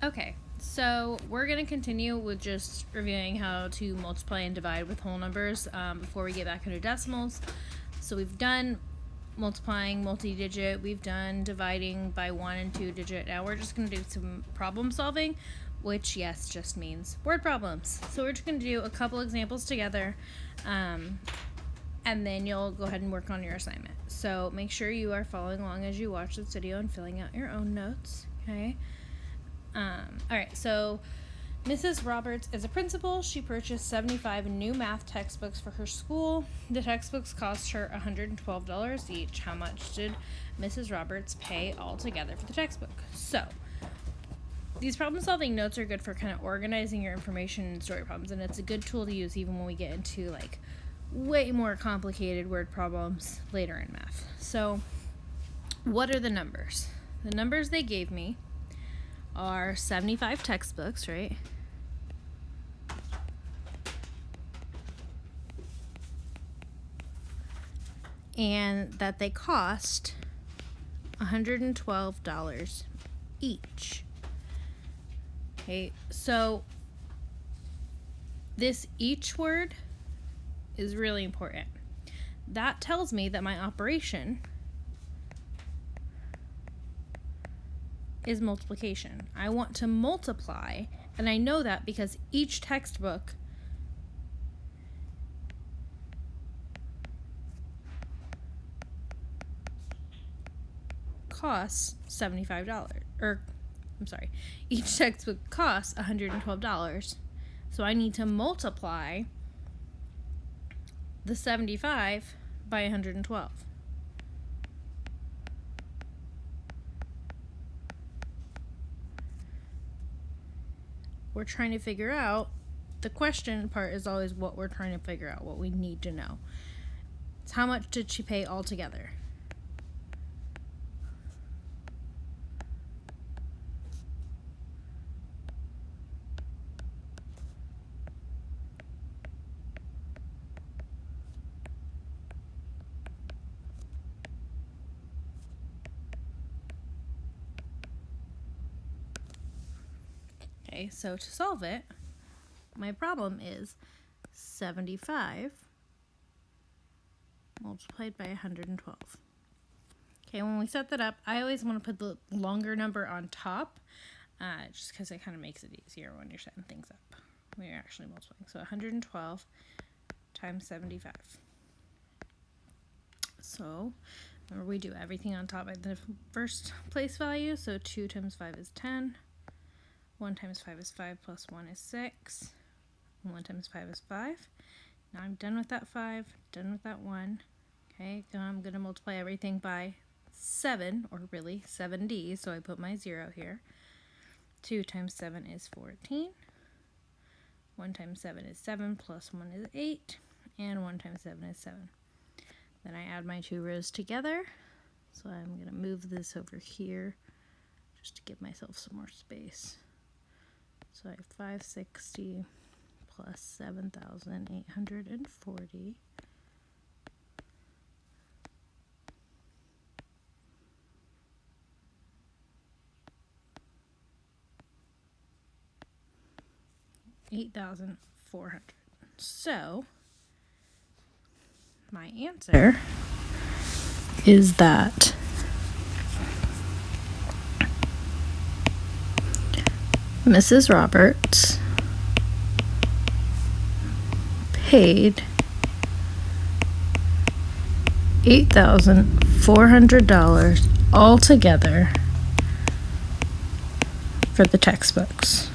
Okay, so we're going to continue with just reviewing how to multiply and divide with whole numbers before we get back into decimals. So we've done multiplying multi-digit, we've done dividing by 1 and 2 digit. Now we're just going to do some problem solving, which, yes, just means word problems. So we're just going to do a couple examples together, and then you'll go ahead and work on your assignment. So make sure you are following along as you watch this video and filling out your own notes, okay? Alright, so Mrs. Roberts is a principal. She purchased 75 new math textbooks for her school. The textbooks cost her $112 each. How much did Mrs. Roberts pay altogether for the textbook? So, these problem-solving notes are good for kind of organizing your information in story problems, and it's a good tool to use even when we get into, like, way more complicated word problems later in math. So, what are the numbers? The numbers they gave me are 75 textbooks, right? And that they cost $112 each. Okay, so this each word is really important. That tells me that my operation is multiplication. I want to multiply, and I know that because each textbook costs $75, each textbook costs $112, so I need to multiply the 75 by 112. We're trying to figure out, the question part is always what we're trying to figure out, what we need to know. It's how much did she pay altogether? Okay, so to solve it, my problem is 75 multiplied by 112. Okay, when we set that up, I always want to put the longer number on top, just because it kind of makes it easier when you're setting things up, when you're actually multiplying. So 112 times 75. So remember, we do everything on top at the first place value, so 2 times 5 is 10. 1 times 5 is 5, plus 1 is 6. 1 times 5 is 5. Now I'm done with that 5, done with that 1. Okay, now I'm going to multiply everything by 7, or really 7D, so I put my 0 here. 2 times 7 is 14. 1 times 7 is 7, plus 1 is 8. And 1 times 7 is 7. Then I add my two rows together. So I'm going to move this over here just to give myself some more space. So I have 560 plus 7,840. $8,400. So my answer is that Mrs. Roberts paid $8,400 altogether for the textbooks.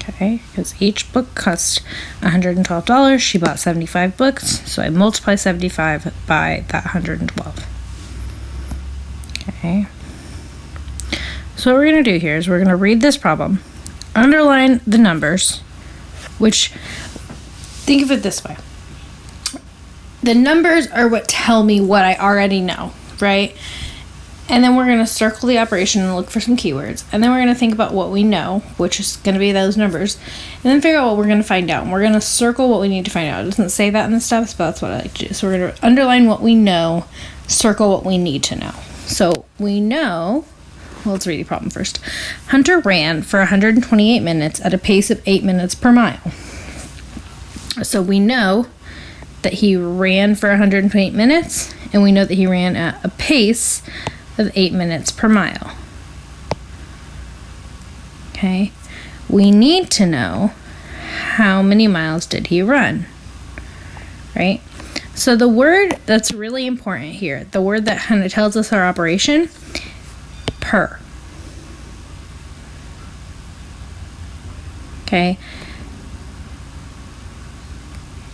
Okay, because each book cost $112. She bought 75 books, so I multiply 75 by that 112. Okay. So what we're going to do here is we're going to read this problem, underline the numbers, which, think of it this way. The numbers are what tell me what I already know, right? And then we're going to circle the operation and look for some keywords. And then we're going to think about what we know, which is going to be those numbers. And then figure out what we're going to find out. And we're going to circle what we need to find out. It doesn't say that in the steps, but that's what I like to do. So we're going to underline what we know, circle what we need to know. So we know, well, let's read the problem first. Hunter ran for 128 minutes at a pace of 8 minutes per mile. So we know that he ran for 128 minutes, and we know that he ran at a pace of 8 minutes per mile. Okay, we need to know how many miles did he run, right? So the word that's really important here, the word that kind of tells us our operation, per. Okay,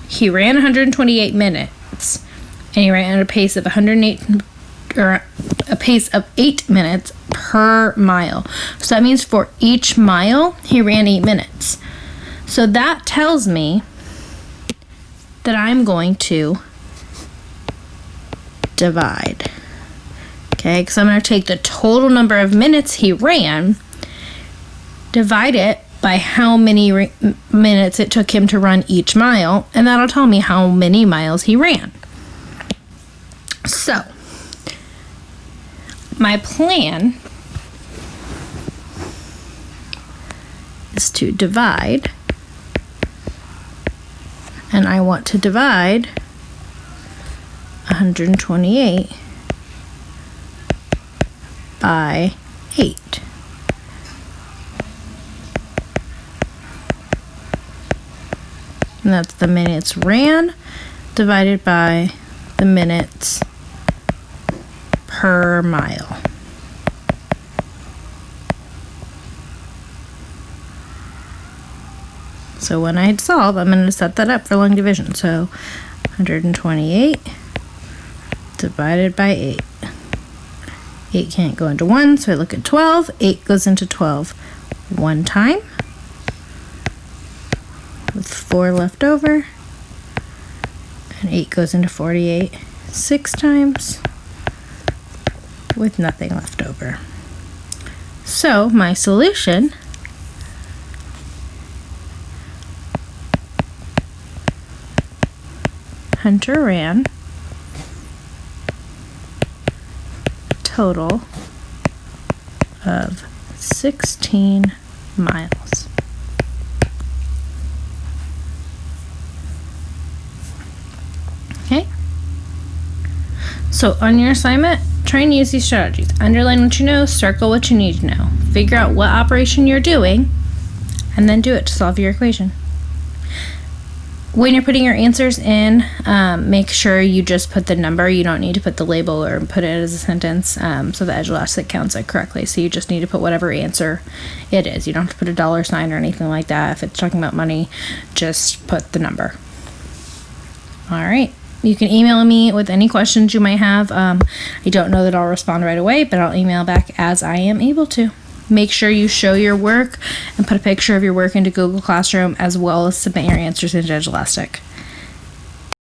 he ran 128 minutes, and he ran at a pace of 108 or a pace of 8 minutes per mile. So that means for each mile, he ran 8 minutes. So that tells me that I'm going to divide. Okay, because I'm going to take the total number of minutes he ran, divide it by how many minutes it took him to run each mile, and that'll tell me how many miles he ran. So my plan is to divide, and I want to divide 128 by 8. And that's the minutes ran divided by the minutes per mile. So when I solve, I'm going to set that up for long division. So 128 divided by 8. 8 can't go into 1, so I look at 12. 8 goes into 12 one time, with 4 left over. And 8 goes into 48 6 times, with nothing left over. So my solution Hunter ran total of 16 miles. Okay? So on your assignment, try and use these strategies. Underline what you know, circle what you need to know. Figure out what operation you're doing, and then do it to solve your equation. When you're putting your answers in, make sure you just put the number. You don't need to put the label or put it as a sentence, so the edge elastic counts it correctly. So you just need to put whatever answer it is. You don't have to put a dollar sign or anything like that. If it's talking about money, just put the number. All right. You can email me with any questions you might have. I don't know that I'll respond right away, but I'll email back as I am able to. Make sure you show your work and put a picture of your work into Google Classroom, as well as submit your answers into Edge Elastic.